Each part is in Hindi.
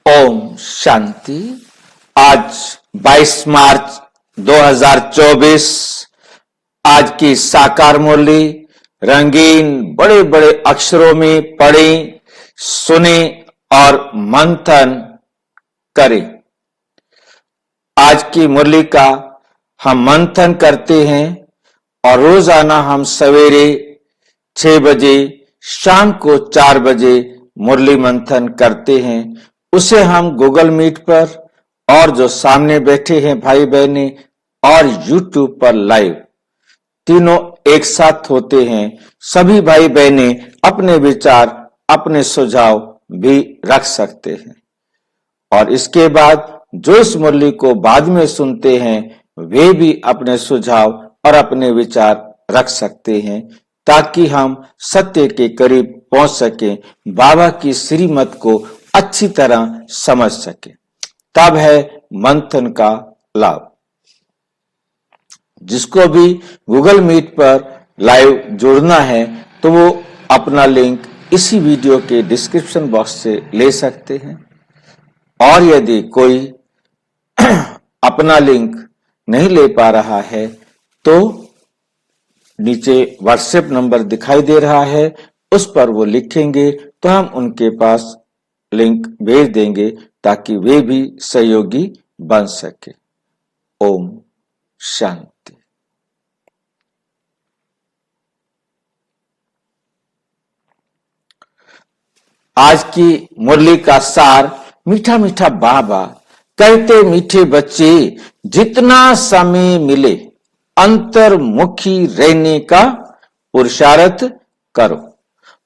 ओम शांति। आज 22 मार्च 2024। आज की साकार मुरली रंगीन बड़े बड़े अक्षरों में पढ़ें, सुने और मंथन करें। आज की मुरली का हम मंथन करते हैं और रोजाना हम सवेरे 6 बजे, शाम को 4 बजे मुरली मंथन करते हैं। उसे हम गूगल मीट पर और जो सामने बैठे हैं भाई बहने और यूट्यूब पर लाइव तीनों एक साथ होते हैं। सभी भाई बहने अपने विचार, अपने सुझाव भी रख सकते हैं और इसके बाद जो इस मुरली को बाद में सुनते हैं वे भी अपने सुझाव और अपने विचार रख सकते हैं, ताकि हम सत्य के करीब पहुंच सकें, बाबा की श्रीमत को अच्छी तरह समझ सके। तब है मंथन का लाभ। जिसको भी गूगल मीट पर लाइव जुड़ना है तो वो अपना लिंक इसी वीडियो के डिस्क्रिप्शन बॉक्स से ले सकते हैं। और यदि कोई अपना लिंक नहीं ले पा रहा है तो नीचे व्हाट्सएप नंबर दिखाई दे रहा है, उस पर वो लिखेंगे तो हम उनके पास लिंक भेज देंगे ताकि वे भी सहयोगी बन सके। ओम शांति। आज की मुरली का सार मीठा मीठा बाबा कहते, मीठे बच्चे जितना समय मिले अंतर्मुखी रहने का पुरुषार्थ करो,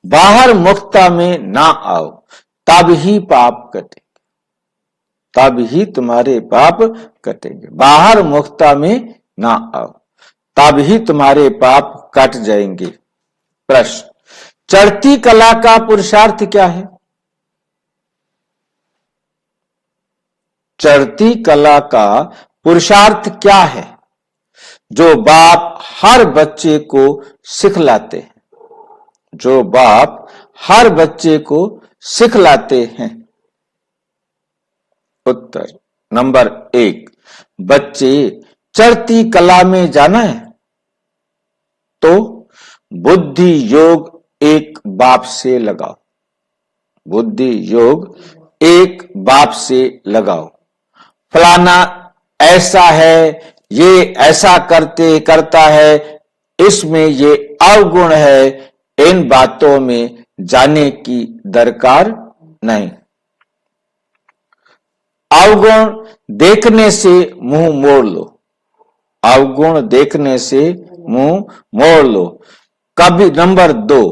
बाहर मुक्ता में ना आओ, तब ही पाप कटेंगे, तब ही तुम्हारे पाप कटेंगे। बाहर मुक्ता में ना आओ तब ही तुम्हारे पाप कट जाएंगे। प्रश्न, चढ़ती कला का पुरुषार्थ क्या है? चढ़ती कला का पुरुषार्थ क्या है जो बाप हर बच्चे को सिखलाते हैं? जो बाप हर बच्चे को सिखलाते हैं। उत्तर नंबर 1, बच्चे चढ़ती कला में जाना है तो बुद्धि योग एक बाप से लगाओ, बुद्धि योग एक बाप से लगाओ। फलाना ऐसा है, ये ऐसा करता है, इसमें ये अवगुण है, इन बातों में जाने की दरकार नहीं। अवगुण देखने से मुंह मोड़ लो, अवगुण देखने से मुंह मोड़ लो। कभी नंबर 2,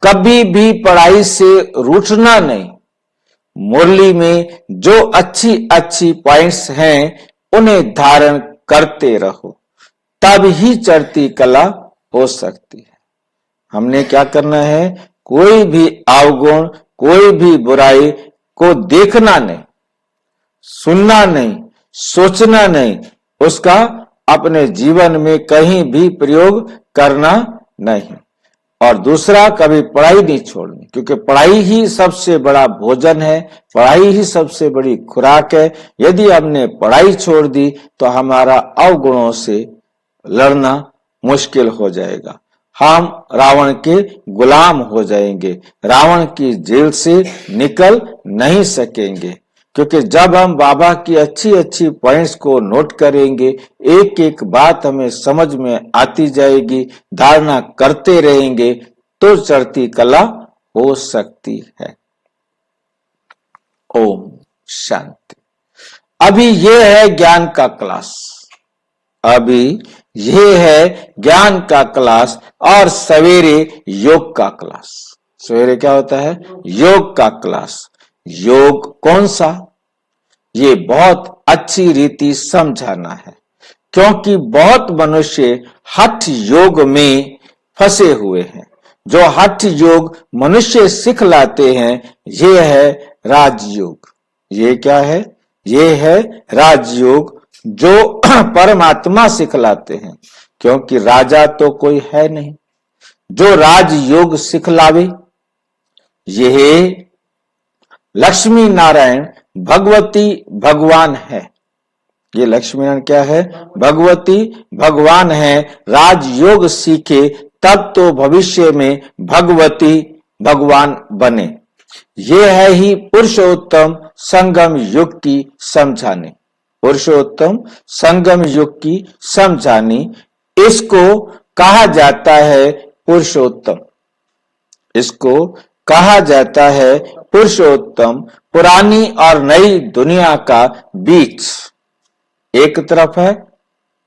कभी भी पढ़ाई से रूठना नहीं। मुरली में जो अच्छी अच्छी पॉइंट्स हैं उन्हें धारण करते रहो, तब ही चढ़ती कला हो सकती है। हमने क्या करना है? कोई भी अवगुण, कोई भी बुराई को देखना नहीं, सुनना नहीं, सोचना नहीं, उसका अपने जीवन में कहीं भी प्रयोग करना नहीं। और दूसरा, कभी पढ़ाई नहीं छोड़नी, क्योंकि पढ़ाई ही सबसे बड़ा भोजन है, पढ़ाई ही सबसे बड़ी खुराक है। यदि हमने पढ़ाई छोड़ दी तो हमारा अवगुणों से लड़ना मुश्किल हो जाएगा, हम रावण के गुलाम हो जाएंगे, रावण की जेल से निकल नहीं सकेंगे। क्योंकि जब हम बाबा की अच्छी अच्छी पॉइंट्स को नोट करेंगे, एक एक बात हमें समझ में आती जाएगी, धारणा करते रहेंगे, तो चढ़ती कला हो सकती है। ओम शांति। अभी ये है ज्ञान का क्लास, अभी ये है ज्ञान का क्लास और सवेरे योग का क्लास। सवेरे क्या होता है? योग का क्लास। योग कौन सा? ये बहुत अच्छी रीति समझाना है, क्योंकि बहुत मनुष्य हठ योग में फंसे हुए हैं। जो हठ योग मनुष्य सिखलाते हैं ये है राजयोग। ये क्या है? ये है राजयोग, जो परमात्मा सिखलाते हैं, क्योंकि राजा तो कोई है नहीं जो राजयोग सिखलावे। यह लक्ष्मी नारायण भगवती भगवान है। ये लक्ष्मी नारायण क्या है? भगवती भगवान है। राजयोग सीखे तब तो भविष्य में भगवती भगवान बने। ये है ही पुरुषोत्तम संगम युग की समझानी। पुरुषोत्तम संगम युग की समझानी, इसको कहा जाता है पुरुषोत्तम। इसको कहा जाता है पुरुषोत्तम। पुरानी और नई दुनिया का बीच, एक तरफ है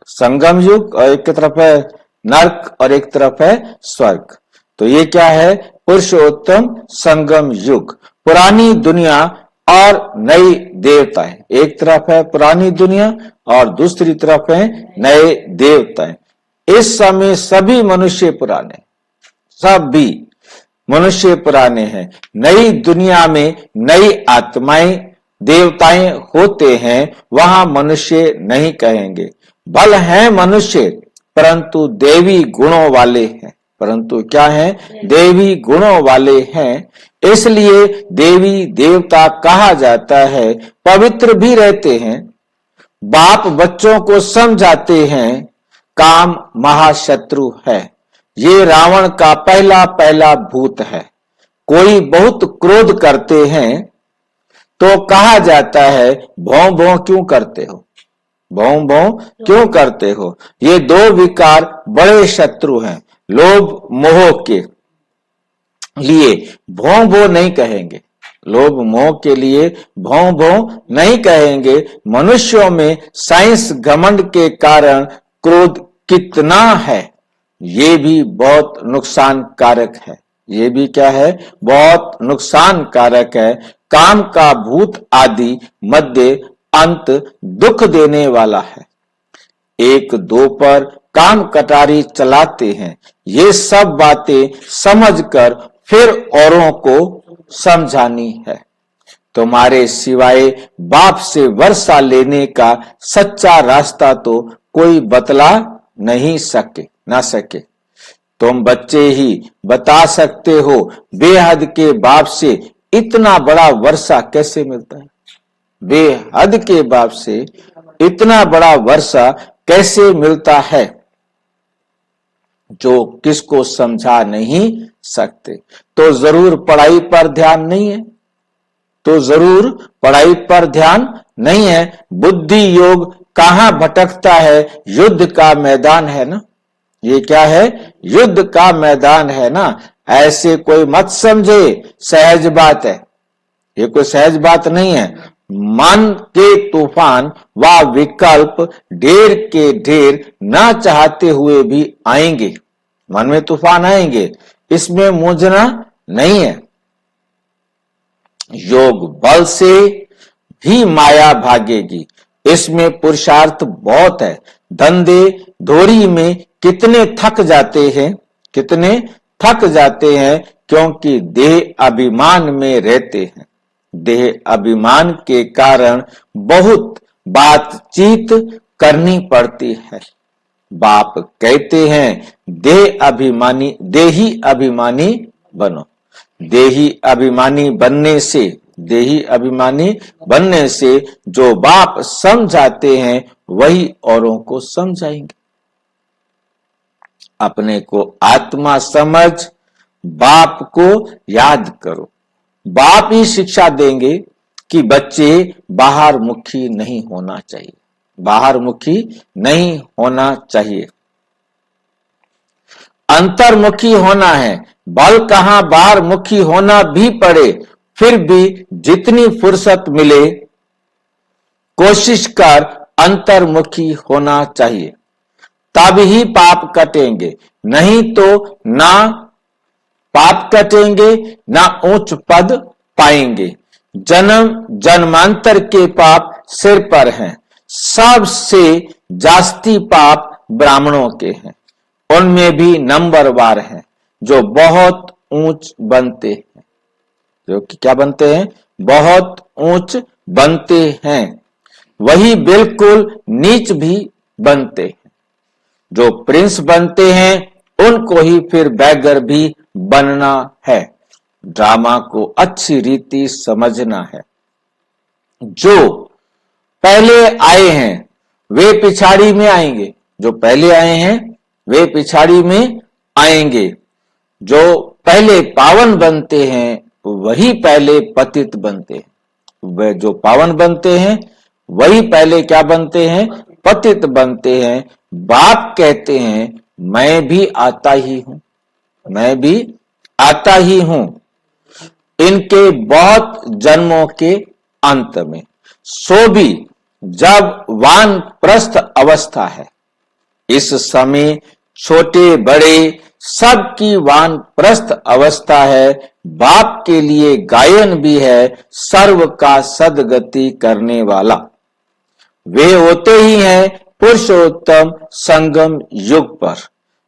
संगम युग और एक तरफ है नरक और एक तरफ है स्वर्ग। तो ये क्या है? पुरुषोत्तम संगम युग। पुरानी दुनिया और नई देवताएं, एक तरफ है पुरानी दुनिया और दूसरी तरफ है नए देवताएं। इस समय सभी मनुष्य पुराने, सभी मनुष्य पुराने हैं। नई दुनिया में नई आत्माएं देवताएं होते हैं, वहां मनुष्य नहीं कहेंगे। बल है मनुष्य परंतु देवी गुणों वाले हैं। परंतु क्या है? देवी गुणों वाले हैं, इसलिए देवी देवता कहा जाता है। पवित्र भी रहते हैं, बाप बच्चों को समझाते हैं। काम महाशत्रु है, ये रावण का पहला भूत है। कोई बहुत क्रोध करते हैं तो कहा जाता है भौं भौं क्यों करते हो, भौं भौं क्यों करते हो। ये दो विकार बड़े शत्रु हैं। लोभ मोह के लिए भौं भौं नहीं कहेंगे, लोभ मोह के लिए भौं भौं नहीं कहेंगे। मनुष्यों में साइंस घमंड के कारण क्रोध कितना है, ये भी बहुत नुकसान कारक है। ये भी क्या है? बहुत नुकसान कारक है। काम का भूत आदि मध्य अंत दुख देने वाला है। एक दो पर काम कटारी चलाते हैं। ये सब बातें समझकर फिर औरों को समझानी है। तुम्हारे सिवाय बाप से वर्षा लेने का सच्चा रास्ता तो कोई बतला नहीं सके। तुम बच्चे ही बता सकते हो बेहद के बाप से इतना बड़ा वर्षा कैसे मिलता है। बेहद के बाप से इतना बड़ा वर्षा कैसे मिलता है, जो किसको समझा नहीं सकते। तो जरूर पढ़ाई पर ध्यान नहीं है, तो जरूर पढ़ाई पर ध्यान नहीं है। बुद्धि योग कहां भटकता है? युद्ध का मैदान है ना। ये क्या है? युद्ध का मैदान है ना। ऐसे कोई मत समझे सहज बात है, ये कोई सहज बात नहीं है। मन के तूफान व विकल्प ढेर के ढेर ना चाहते हुए भी आएंगे। मन में तूफान आएंगे, इसमें मूंझना नहीं है। योग बल से भी माया भागेगी, इसमें पुरुषार्थ बहुत है। धंधे धोरी में कितने थक जाते हैं, क्योंकि देह अभिमान में रहते हैं। देह अभिमान के कारण बहुत बातचीत करनी पड़ती है। बाप कहते हैं देही अभिमानी बनो। देही अभिमानी बनने से जो बाप समझाते हैं वही औरों को समझाएंगे। अपने को आत्मा समझ बाप को याद करो। बाप ही शिक्षा देंगे कि बच्चे बाहर मुखी नहीं होना चाहिए, बाहर मुखी नहीं होना चाहिए, अंतर्मुखी होना है। बल कहां बाहर मुखी होना भी पड़े, फिर भी जितनी फुर्सत मिले कोशिश कर अंतर्मुखी होना चाहिए, तब ही पाप कटेंगे। नहीं तो ना पाप कटेंगे ना उच्च पद पाएंगे। जन्म जन्मांतर के पाप सिर पर हैं। सबसे जास्ती पाप ब्राह्मणों के हैं, उनमें भी नंबरवार हैं जो बहुत ऊंच बनते हैं, जो कि क्या बनते हैं? बहुत ऊंच बनते हैं। वही बिल्कुल नीच भी बनते हैं। जो प्रिंस बनते हैं उनको ही फिर बैगर भी बनना है। ड्रामा को अच्छी रीति समझना है। जो पहले आए हैं वे पिछाड़ी में आएंगे, जो पहले आए हैं वे पिछाड़ी में आएंगे। जो पहले पावन बनते हैं वही पहले पतित बनते हैं। वे जो पावन बनते हैं वही पहले क्या बनते हैं? पतित बनते हैं। बाप कहते हैं मैं भी आता ही हूं, मैं भी आता ही हूं इनके बहुत जन्मों के अंत में। सो भी जब वानप्रस्थ अवस्था है, इस समय छोटे बड़े सबकी वानप्रस्थ अवस्था है। बाप के लिए गायन भी है सर्व का सदगति करने वाला। वे होते ही हैं पुरुषोत्तम संगम युग पर।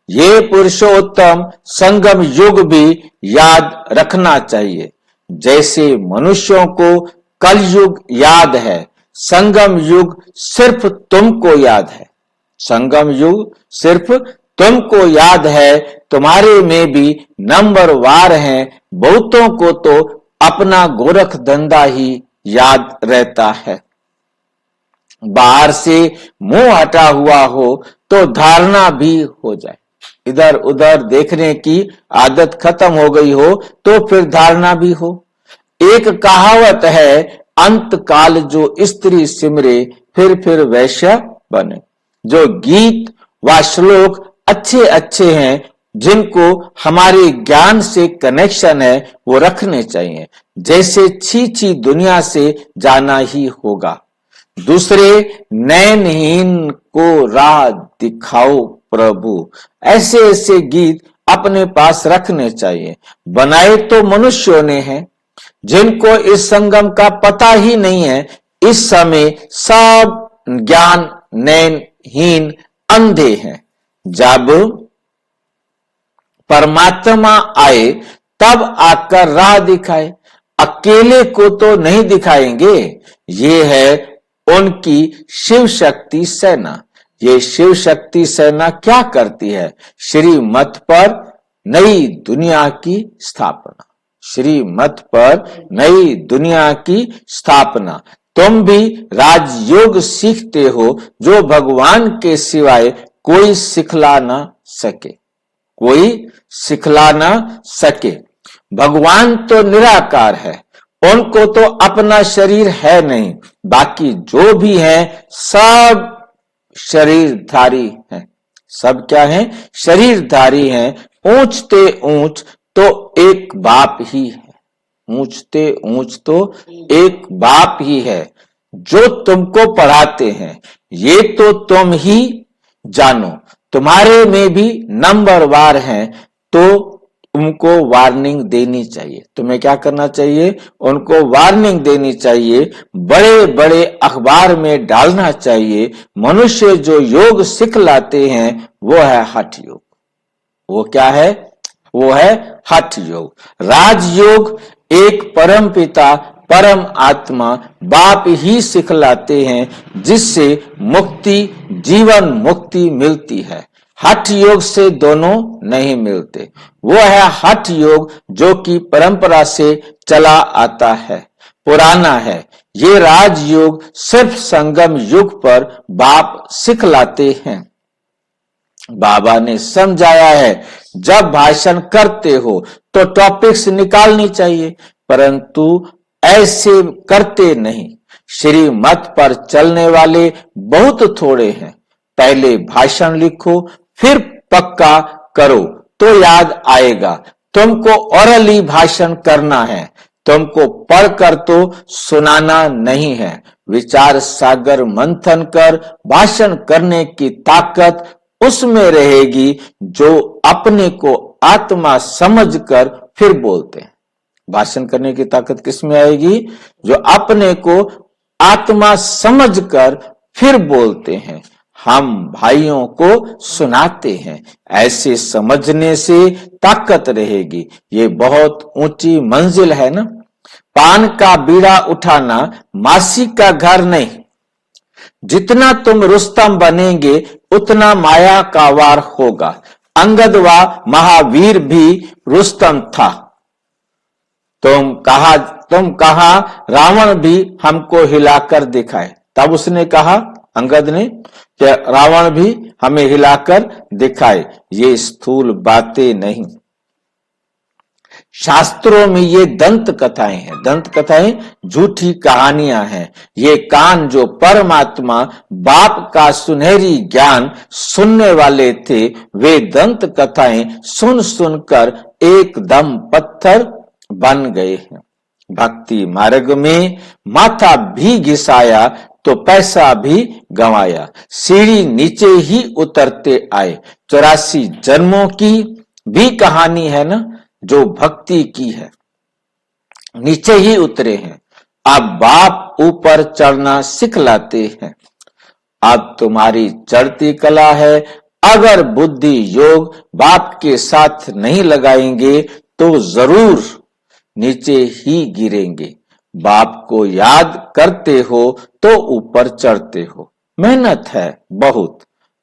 ये पुरुषोत्तम संगम युग भी याद रखना चाहिए। जैसे मनुष्यों को कलयुग याद है, संगम युग सिर्फ तुमको याद है। संगम युग सिर्फ तुमको याद है। तुम्हारे में भी नंबरवार हैं। बहुतों को तो अपना गोरख धंधा ही याद रहता है। बाहर से मुंह हटा हुआ हो तो धारणा भी हो जाए, इधर उधर देखने की आदत खत्म हो गई हो तो फिर धारणा भी हो। एक कहावत है, अंत काल जो स्त्री सिमरे फिर वैश्य बने। जो गीत व श्लोक अच्छे अच्छे हैं, जिनको हमारे ज्ञान से कनेक्शन है, वो रखने चाहिए। जैसे छी दुनिया से जाना ही होगा। दूसरे नैनहीन को राह दिखाओ प्रभु, ऐसे ऐसे गीत अपने पास रखने चाहिए। बनाए तो मनुष्यों ने हैं, जिनको इस संगम का पता ही नहीं है। इस समय सब ज्ञान नैनहीन अंधे हैं। जब परमात्मा आए तब आकर राह दिखाए, अकेले को तो नहीं दिखाएंगे। ये है उनकी शिव शक्ति सेना। ये शिव शक्ति सेना क्या करती है? श्रीमत पर नई दुनिया की स्थापना, श्रीमत पर नई दुनिया की स्थापना। तुम भी राजयोग सीखते हो, जो भगवान के सिवाय कोई सिखला ना सके, कोई सिखला ना सके। भगवान तो निराकार है, उनको तो अपना शरीर है नहीं। बाकी जो भी है सब शरीरधारी हैं। सब क्या है? शरीरधारी हैं। ऊंचते ऊंच तो एक बाप ही है, ऊंचते ऊंच तो एक बाप ही है। जो तुमको पढ़ाते हैं ये तो तुम ही जानो। तुम्हारे में भी नंबरवार हैं तो उनको वार्निंग देनी चाहिए। तुम्हें क्या करना चाहिए? उनको वार्निंग देनी चाहिए। बड़े बड़े अखबार में डालना चाहिए। मनुष्य जो योग सिखलाते हैं वो है हठ योग। वो क्या है? वो है हठ योग। राजयोग एक परम पिता परम आत्मा बाप ही सिखलाते हैं, जिससे मुक्ति जीवन मुक्ति मिलती है। हठ योग से दोनों नहीं मिलते। वो है हठ योग जो कि परंपरा से चला आता है, पुराना है। ये राजयोग सिर्फ संगम युग पर बाप सिखलाते हैं। बाबा ने समझाया है, जब भाषण करते हो तो टॉपिक्स निकालनी चाहिए, परंतु ऐसे करते नहीं। श्रीमत पर चलने वाले बहुत थोड़े हैं। पहले भाषण लिखो फिर पक्का करो तो याद आएगा। तुमको ओरली भाषण करना है, तुमको पढ़कर तो सुनाना नहीं है। विचार सागर मंथन कर भाषण करने की ताकत उसमें रहेगी जो अपने को आत्मा समझकर फिर बोलते हैं। भाषण करने की ताकत किसमें आएगी? जो अपने को आत्मा समझकर फिर बोलते हैं। हम भाइयों को सुनाते हैं, ऐसे समझने से ताकत रहेगी। ये बहुत ऊंची मंजिल है ना। पान का बीड़ा उठाना मासी का घर नहीं। जितना तुम रुस्तम बनेंगे उतना माया का वार होगा। अंगद व महावीर भी रुस्तम था। तुम कहा रावण भी हमको हिलाकर दिखाए। तब उसने कहा, अंगद ने, कि रावण भी हमें हिलाकर दिखाए। ये स्थूल बातें नहीं, शास्त्रों में ये दंत कथाएं हैं। दंत कथाएं झूठी कहानियां हैं। ये कान जो परमात्मा बाप का सुनहरी ज्ञान सुनने वाले थे, वे दंत कथाएं सुन सुनकर एकदम पत्थर बन गए हैं। भक्ति मार्ग में माथा भी घिसाया तो पैसा भी गंवाया। सीढ़ी नीचे ही उतरते आए। 84 जन्मों की भी कहानी है ना, जो भक्ति की है, नीचे ही उतरे हैं। अब बाप ऊपर चढ़ना सिखलाते हैं। अब तुम्हारी चढ़ती कला है। अगर बुद्धि योग बाप के साथ नहीं लगाएंगे तो जरूर नीचे ही गिरेंगे। बाप को याद करते हो तो ऊपर चढ़ते हो। मेहनत है बहुत,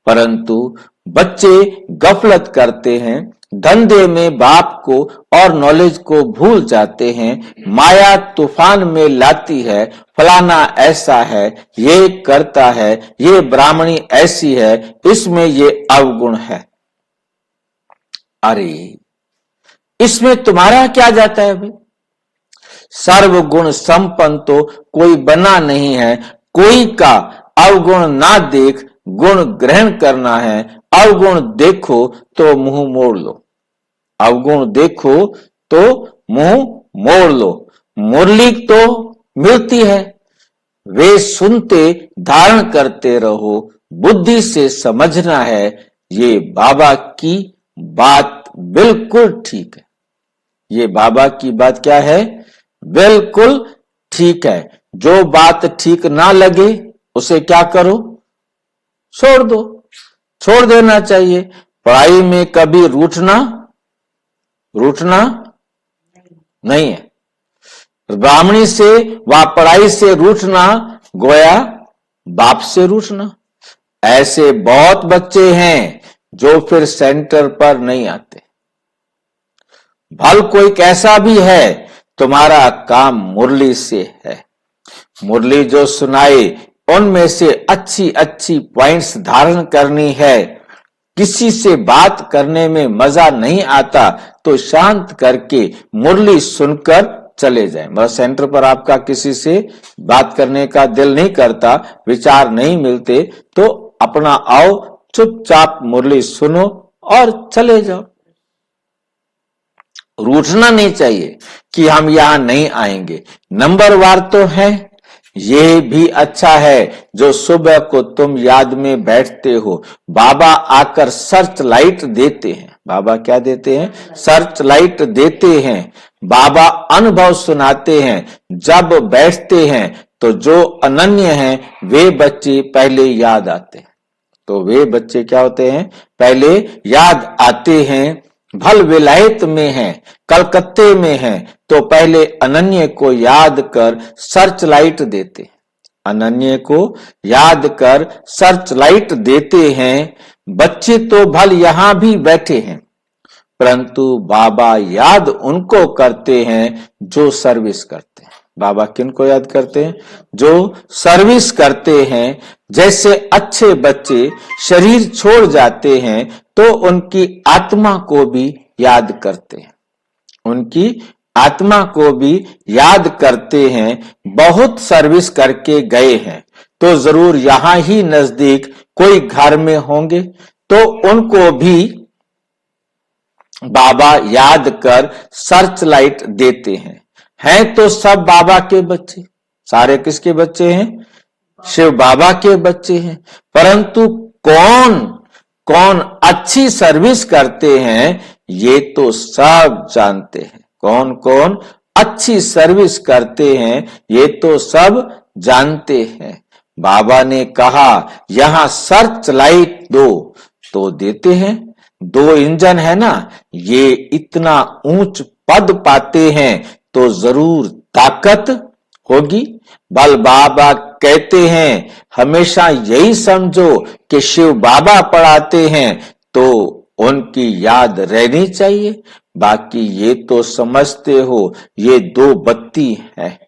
परंतु बच्चे गफलत करते हैं। धंधे में बाप को और नॉलेज को भूल जाते हैं। माया तूफान में लाती है, फलाना ऐसा है, ये करता है, ये ब्राह्मणी ऐसी है, इसमें ये अवगुण है। अरे इसमें तुम्हारा क्या जाता है भाई? सर्वगुण संपन्न तो कोई बना नहीं है। कोई का अवगुण ना देख गुण ग्रहण करना है। अवगुण देखो तो मुंह मोड़ लो। अवगुण देखो तो मुंह मोड़ लो। मुरली तो मिलती है, वे सुनते धारण करते रहो। बुद्धि से समझना है, ये बाबा की बात बिल्कुल ठीक है। ये बाबा की बात क्या है? बिल्कुल ठीक है। जो बात ठीक ना लगे उसे क्या करो? छोड़ दो, छोड़ देना चाहिए। पढ़ाई में कभी रूठना नहीं है। ब्राह्मणी से व पढ़ाई से रूठना गोया बाप से रूठना। ऐसे बहुत बच्चे हैं जो फिर सेंटर पर नहीं आते। भल कोई कैसा भी है, तुम्हारा काम मुरली से है। मुरली जो सुनाए उनमें से अच्छी अच्छी पॉइंट्स धारण करनी है। किसी से बात करने में मजा नहीं आता तो शांत करके मुरली सुनकर चले जाएं। मतलब सेंटर पर आपका किसी से बात करने का दिल नहीं करता, विचार नहीं मिलते, तो अपना आओ, चुपचाप मुरली सुनो और चले जाओ। रूठना नहीं चाहिए कि हम यहां नहीं आएंगे। नंबरवार तो है, ये भी अच्छा है जो सुबह को तुम याद में बैठते हो। बाबा आकर सर्च लाइट देते हैं। बाबा क्या देते हैं? सर्च लाइट देते हैं। बाबा अनुभव सुनाते हैं। जब बैठते हैं तो जो अनन्य हैं वे बच्चे पहले याद आते हैं। तो वे बच्चे क्या होते हैं? पहले याद आते हैं। भल विलायत में है, कलकत्ते में है, तो पहले अनन्य को याद कर सर्च लाइट देते हैं। अनन्य को याद कर सर्च लाइट देते हैं। बच्चे तो भल यहां भी बैठे हैं, परंतु बाबा याद उनको करते हैं जो सर्विस करते हैं। बाबा किनको याद करते हैं? जो सर्विस करते हैं। जैसे अच्छे बच्चे शरीर छोड़ जाते हैं तो उनकी आत्मा को भी याद करते हैं। उनकी आत्मा को भी याद करते हैं। बहुत सर्विस करके गए हैं तो जरूर यहां ही नजदीक कोई घर में होंगे, तो उनको भी बाबा याद कर सर्च लाइट देते हैं। हैं तो सब बाबा के बच्चे। सारे किसके बच्चे हैं? शिव बाबा के बच्चे हैं। परंतु कौन कौन अच्छी सर्विस करते हैं ये तो सब जानते हैं। कौन कौन अच्छी सर्विस करते हैं ये तो सब जानते हैं। बाबा ने कहा यहां सर्च लाइट दो, तो देते हैं। 2 इंजन है ना, ये इतना ऊंच पद पाते हैं तो जरूर ताकत होगी। बल बाबा कहते हैं हमेशा यही समझो कि शिव बाबा पढ़ाते हैं तो उनकी याद रहनी चाहिए। बाकी ये तो समझते हो ये दो बत्ती है,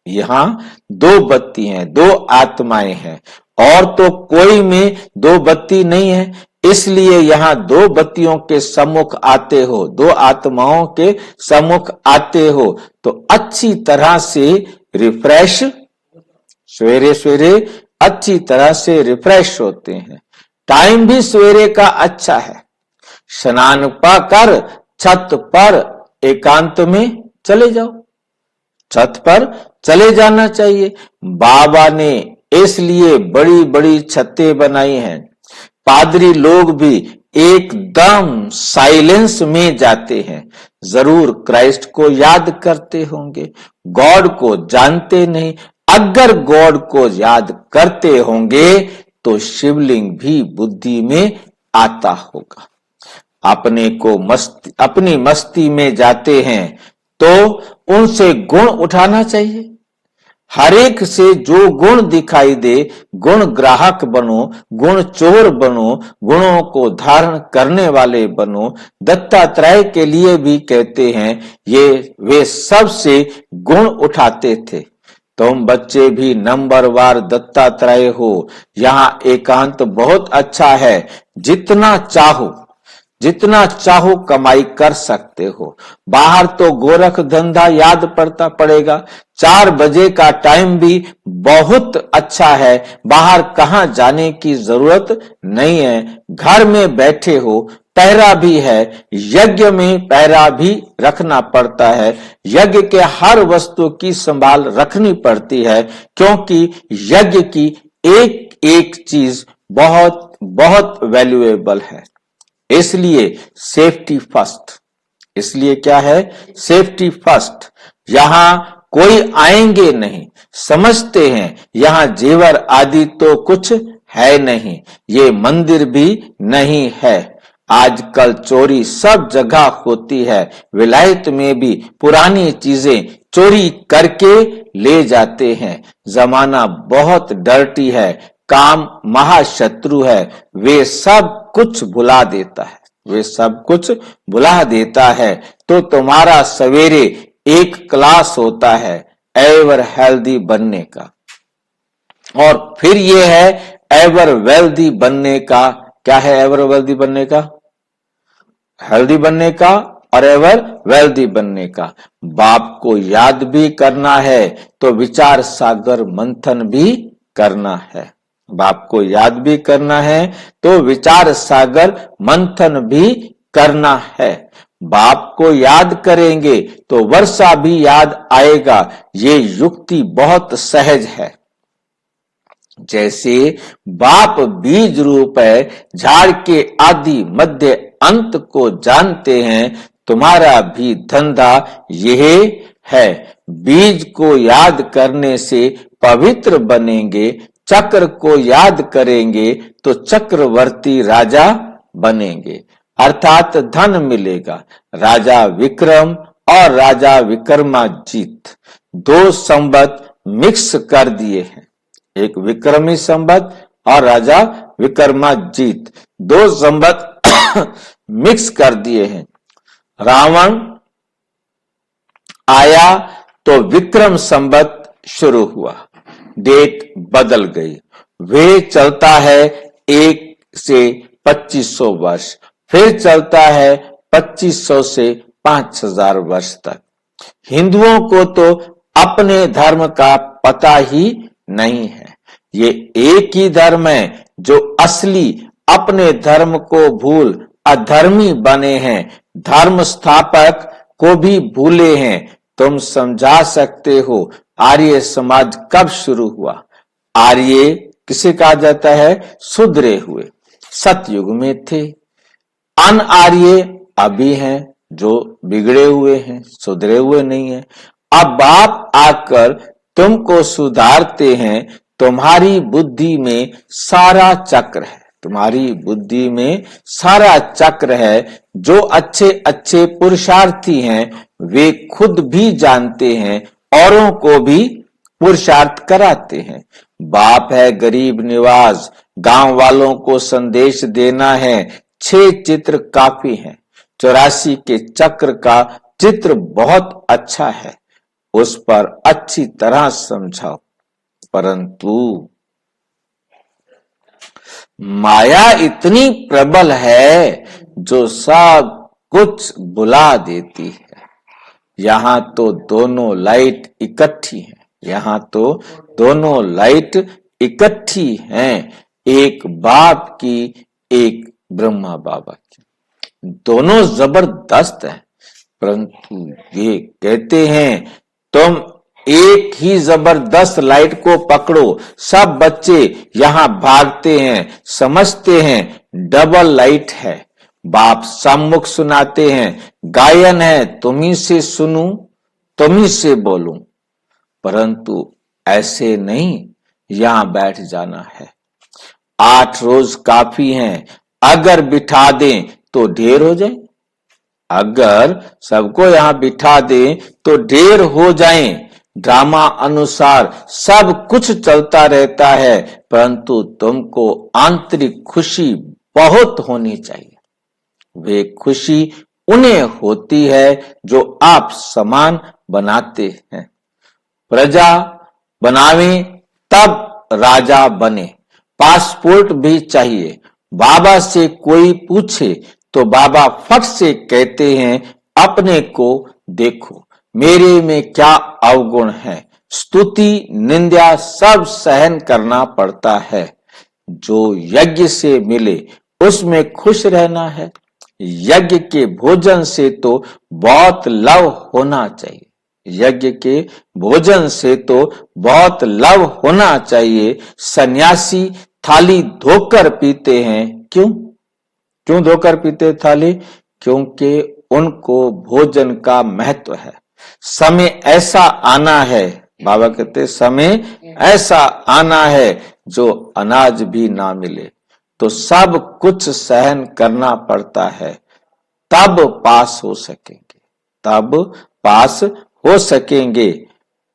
यहाँ दो बत्ती हैं, दो आत्माएं हैं, और तो कोई में दो बत्ती नहीं है, इसलिए यहाँ दो बत्तियों के सम्मुख आते हो, दो आत्माओं के सम्मुख आते हो तो अच्छी तरह से रिफ्रेश, सवेरे सवेरे अच्छी तरह से रिफ्रेश होते हैं। टाइम भी सवेरे का अच्छा है। स्नान पाकर छत पर एकांत में चले जाओ, छत पर चले जाना चाहिए। बाबा ने इसलिए बड़ी बड़ी छतें बनाई हैं। पादरी लोग भी एकदम साइलेंस में जाते हैं, जरूर क्राइस्ट को याद करते होंगे, गॉड को जानते नहीं। अगर गॉड को याद करते होंगे तो शिवलिंग भी बुद्धि में आता होगा। अपनी मस्ती में जाते हैं तो उनसे गुण उठाना चाहिए। हर एक से जो गुण दिखाई दे, गुण ग्राहक बनो, गुण चोर बनो, गुणों को धारण करने वाले बनो। दत्तात्रेय के लिए भी कहते हैं ये वे सबसे गुण उठाते थे। तुम बच्चे भी नंबरवार दत्तात्रेय हो। यहाँ एकांत बहुत अच्छा है, जितना चाहो कमाई कर सकते हो। बाहर तो गोरख धंधा याद पड़ता पड़ेगा। 4 बजे का टाइम भी बहुत अच्छा है, बाहर कहाँ जाने की जरूरत नहीं है। घर में बैठे हो, पहरा भी है, यज्ञ में पहरा भी रखना पड़ता है। यज्ञ के हर वस्तु की संभाल रखनी पड़ती है, क्योंकि यज्ञ की एक एक चीज बहुत बहुत वैल्यूएबल है। इसलिए सेफ्टी फर्स्ट, इसलिए क्या है, सेफ्टी फर्स्ट। यहां कोई आएंगे नहीं, समझते हैं यहां जेवर आदि तो कुछ है नहीं, ये मंदिर भी नहीं है। आजकल चोरी सब जगह होती है। विलायत में भी पुरानी चीजें चोरी करके ले जाते हैं। जमाना बहुत डर्टी है, काम महाशत्रु है, वे सब कुछ भुला देता है, वे सब कुछ भुला देता है। तो तुम्हारा सवेरे एक क्लास होता है एवर हेल्दी बनने का, और फिर ये है एवर वेल्दी बनने का। क्या है एवर वेल्दी बनने का? हेल्दी बनने का और एवर वेल्दी बनने का। बाप को याद भी करना है तो विचार सागर मंथन भी करना है। बाप को याद भी करना है तो विचार सागर मंथन भी करना है। बाप को याद करेंगे तो वर्षा भी याद आएगा। ये युक्ति बहुत सहज है। जैसे बाप बीज रूप है, झाड़ के आदि मध्य अंत को जानते हैं, तुम्हारा भी धंधा यह है। बीज को याद करने से पवित्र बनेंगे, चक्र को याद करेंगे तो चक्रवर्ती राजा बनेंगे, अर्थात धन मिलेगा। राजा विक्रम और राजा विक्रमाजीत दो संबत मिक्स कर दिए हैं, एक विक्रमी संबत और राजा विक्रमाजीत, दो संबत मिक्स कर दिए हैं। रावण आया तो विक्रम संबत शुरू हुआ, डेट बदल गई। वे चलता है 1 से 2500 वर्ष, फिर चलता है 2500 से 5000 वर्ष तक। हिंदुओं को तो अपने धर्म का पता ही नहीं है। ये एक ही धर्म है जो असली अपने धर्म को भूल अधर्मी बने हैं, धर्म स्थापक को भी भूले हैं। तुम समझा सकते हो आर्य समाज कब शुरू हुआ? आर्य किसे कहा जाता है? सुधरे हुए, सतयुग में थे। अन आर्य अभी हैं जो बिगड़े हुए हैं, सुधरे हुए नहीं है। अब बाप आकर तुमको सुधारते हैं। तुम्हारी बुद्धि में सारा चक्र है, तुम्हारी बुद्धि में सारा चक्र है। जो अच्छे अच्छे पुरुषार्थी हैं वे खुद भी जानते हैं, औरों को भी पुरुषार्थ कराते हैं। बाप है गरीब निवाज, गांव वालों को संदेश देना है, 6 चित्र काफी हैं। 84 के चक्र का चित्र बहुत अच्छा है, उस पर अच्छी तरह समझाओ। परंतु माया इतनी प्रबल है जो सब कुछ बुला देती है। यहाँ तो दोनों लाइट इकट्ठी हैं, यहाँ तो दोनों लाइट इकट्ठी हैं, एक बाप की, एक ब्रह्मा बाबा की। दोनों जबरदस्त हैं, परंतु ये कहते हैं तुम एक ही जबरदस्त लाइट को पकड़ो। सब बच्चे यहां भागते हैं, समझते हैं डबल लाइट है। बाप सम्मुख सुनाते हैं, गायन है, तुम्ही से सुनूं, तुम्ही से बोलूं। परंतु ऐसे नहीं, यहां बैठ जाना है। 8 रोज काफी हैं, अगर बिठा दें तो ढेर हो जाए। अगर सबको यहां बिठा दें तो ढेर हो जाएं। ड्रामा अनुसार सब कुछ चलता रहता है, परंतु तुमको आंतरिक खुशी बहुत होनी चाहिए। वे खुशी उन्हें होती है जो आप समान बनाते हैं। प्रजा बनावे तब राजा बने। पासपोर्ट भी चाहिए। बाबा से कोई पूछे तो बाबा फट से कहते हैं अपने को देखो, मेरे में क्या अवगुण है। स्तुति निंदा सब सहन करना पड़ता है। जो यज्ञ से मिले उसमें खुश रहना है। यज्ञ के भोजन से तो बहुत लव होना चाहिए। यज्ञ के भोजन से तो बहुत लव होना चाहिए। सन्यासी थाली धोकर पीते हैं। क्यों धोकर पीते थाली? क्योंकि उनको भोजन का महत्व है। समय ऐसा आना है, बाबा कहते समय ऐसा आना है जो अनाज भी ना मिले, तो सब कुछ सहन करना पड़ता है, तब पास हो सकेंगे, तब पास हो सकेंगे।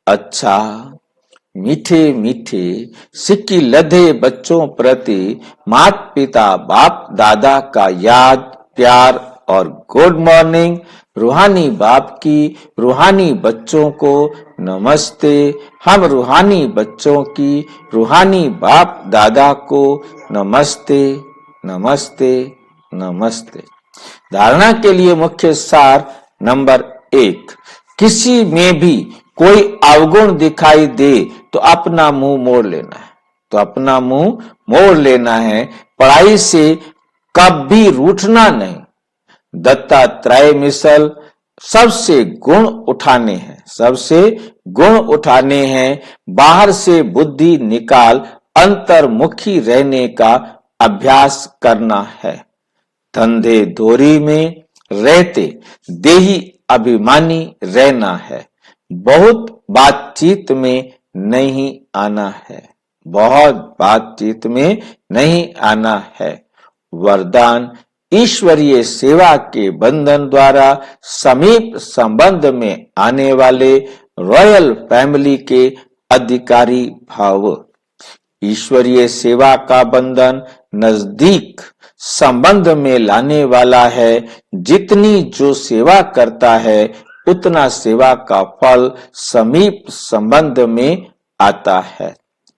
अच्छा, मीठे मीठे सिक्की लधे बच्चों प्रति माता पिता बाप दादा का याद प्यार और गुड मॉर्निंग। रूहानी बाप की रूहानी बच्चों को नमस्ते। हम रूहानी बच्चों की रूहानी बाप दादा को नमस्ते नमस्ते नमस्ते। धारणा के लिए मुख्य सार नंबर 1, किसी में भी कोई अवगुण दिखाई दे तो अपना मुंह मोड़ लेना है, तो अपना मुंह मोड़ लेना है। पढ़ाई से कभी रूठना नहीं। दत्तात्रेय मिसल सबसे गुण उठाने हैं, सबसे गुण उठाने हैं। बाहर से बुद्धि निकाल अंतर्मुखी रहने का अभ्यास करना है। धंधे धोरी में रहते देही अभिमानी रहना है। बहुत बातचीत में नहीं आना है, बहुत बातचीत में नहीं आना है। वरदान ईश्वरीय सेवा के बंधन द्वारा समीप संबंध में आने वाले रॉयल फैमिली के अधिकारी भाव। ईश्वरीय सेवा का बंधन नजदीक संबंध में लाने वाला है। जितनी जो सेवा करता है उतना सेवा का फल समीप संबंध में आता है।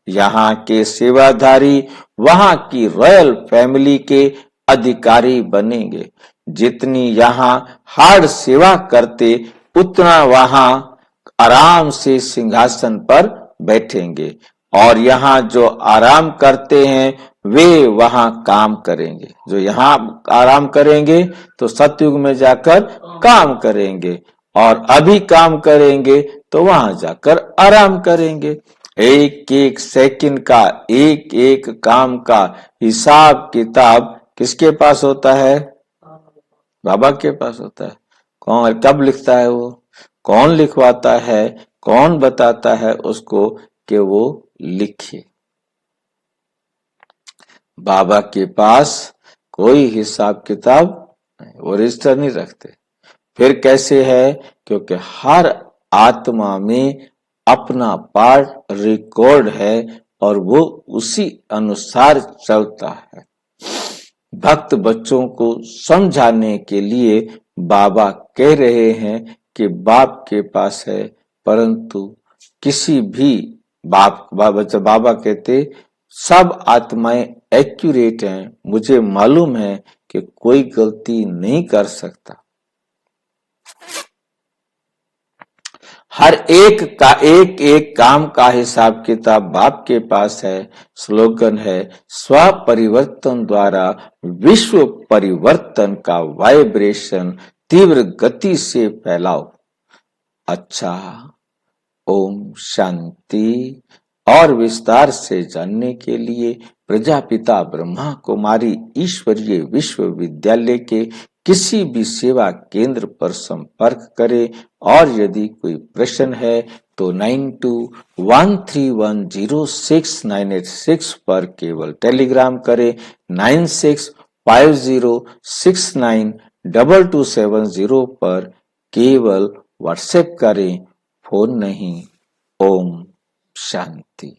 यहाँ के सेवाधारी वहां की रॉयल फैमिली के अधिकारी बनेंगे। जितनी यहाँ हार्ड सेवा करते उतना वहां आराम से सिंहासन पर बैठेंगे, और यहाँ जो आराम करते हैं वे वहां काम करेंगे। जो यहाँ आराम करेंगे तो सतयुग में जाकर काम करेंगे, और अभी काम करेंगे तो वहां जाकर आराम करेंगे। एक एक सेकंड का, एक एक काम का हिसाब किताब किसके पास होता है? बाबा के पास होता है। कौन कब लिखता है? वो कौन लिखवाता है? कौन बताता है उसको कि वो लिखे? बाबा के पास कोई हिसाब किताब नहीं, वो रजिस्टर नहीं रखते। फिर कैसे है? क्योंकि हर आत्मा में अपना पार्ट रिकॉर्ड है और वो उसी अनुसार चलता है। भक्त बच्चों को समझाने के लिए बाबा कह रहे हैं कि बाप के पास है, परंतु किसी भी बाबा कहते सब आत्माएं एक्यूरेट हैं, मुझे मालूम है कि कोई गलती नहीं कर सकता। हर एक का एक एक काम का हिसाब किताब बाप के पास है। स्लोगन है, स्व परिवर्तन द्वारा विश्व परिवर्तन का वाइब्रेशन तीव्र गति से फैलाओ। अच्छा, ओम शांति। और विस्तार से जानने के लिए प्रजापिता ब्रह्मा कुमारी ईश्वरीय विश्वविद्यालय के किसी भी सेवा केंद्र पर संपर्क करें। और यदि कोई प्रश्न है तो 9213106986 पर केवल टेलीग्राम करें। 9650692270 पर केवल व्हाट्सएप करें, फोन नहीं। ओम शांति।